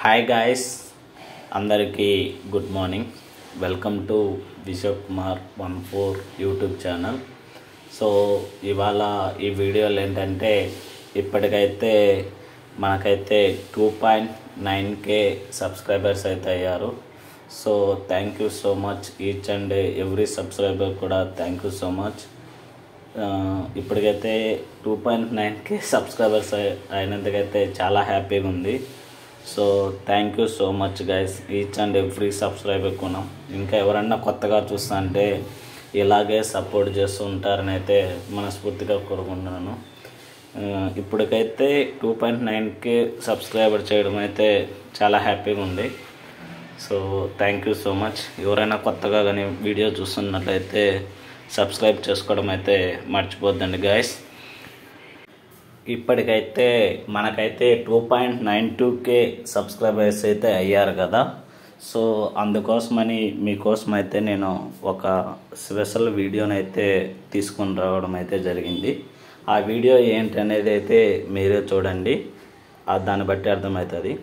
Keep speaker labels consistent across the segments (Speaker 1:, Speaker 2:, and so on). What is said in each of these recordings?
Speaker 1: Hi guys, అందరికీ good morning. Welcome to Vijay Kumar 14 YouTube channel. So ఇవాళ ఈ వీడియోలు ఏంటంటే ఇప్పటికైతే మనకైతే 2.9K సబ్స్క్రైబర్స్ అయితే అయ్యారు. So thank you so much each and every subscriber కూడా థ్యాంక్ యూ సో మచ్. ఇప్పటికైతే 2.9K సబ్స్క్రైబర్స్ అయినందుకైతే చాలా హ్యాపీగా ఉంది. So thank you so much guys, each and every subscriber కొన్నాం. ఇంకా ఎవరన్నా కొత్తగా చూస్తా అంటే ఇలాగే సపోర్ట్ చేస్తూ ఉంటారని అయితే మనస్ఫూర్తిగా కోరుకుంటున్నాను. ఇప్పటికైతే 2.9K సబ్స్క్రైబర్ చేయడం అయితే చాలా హ్యాపీగా ఉంది. So thank you so much. ఎవరైనా కొత్తగా కానీ వీడియో చూస్తున్నట్లయితే సబ్స్క్రైబ్ చేసుకోవడం అయితే మర్చిపోద్దండి గాయస్. ఇప్పటికైతే మనకైతే 2.92K సబ్స్క్రైబర్స్ అయితే అయ్యారు కదా. సో అందుకోసమని మీకోసం అయితే నేను ఒక స్పెషల్ వీడియోని అయితే తీసుకొని రావడం అయితే జరిగింది. ఆ వీడియో ఏంటి అనేది అయితే మీరే చూడండి, దాన్ని బట్టి అర్థమవుతుంది.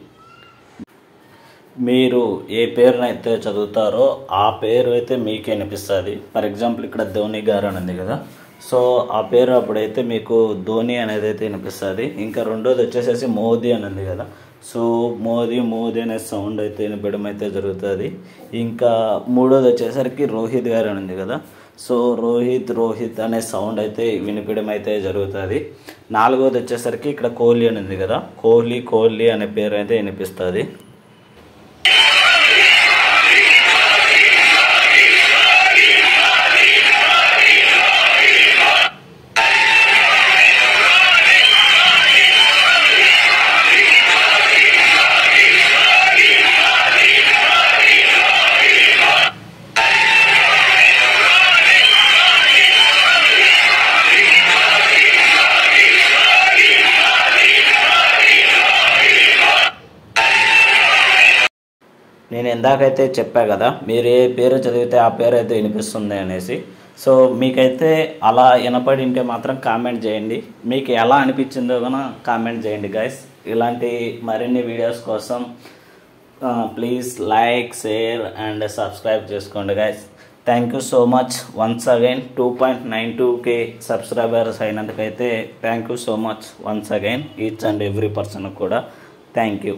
Speaker 1: మీరు ఏ పేరునైతే చదువుతారో ఆ పేరు అయితే మీకే అనిపిస్తుంది. ఫర్ ఎగ్జాంపుల్ ఇక్కడ ధోని గారు అని ఉంది కదా, సో ఆ పేరు అప్పుడైతే మీకు ధోని అనేది అయితే వినిపిస్తుంది. ఇంకా రెండోది వచ్చేసేసి మోదీ అని ఉంది కదా, సో మోదీ అనే సౌండ్ అయితే వినపడడం అయితే జరుగుతుంది. ఇంకా మూడోది వచ్చేసరికి రోహిత్ గారు అని ఉంది కదా, సో రోహిత్ అనే సౌండ్ అయితే వినిపడం అయితే జరుగుతుంది. నాలుగోది వచ్చేసరికి ఇక్కడ కోహ్లీ అని ఉంది కదా, కోహ్లీ అనే పేరు అయితే వినిపిస్తుంది. నేను ఇందాకైతే చెప్పా కదా, మీరు ఏ పేరు చదివితే ఆ పేరు అయితే వినిపిస్తుంది అనేసి. సో మీకైతే అలా వినపడి ఉంటే మాత్రం కామెంట్ చేయండి, మీకు ఎలా అనిపించిందో కూడా కామెంట్ చేయండి గైస్. ఇలాంటి మరిన్ని వీడియోస్ కోసం please like, share and subscribe చేసుకోండి guys. Thank you so much once again. 2.92K subscribers అయినందుకైతే thank you so much once again each and every person కూడా థ్యాంక్ యూ.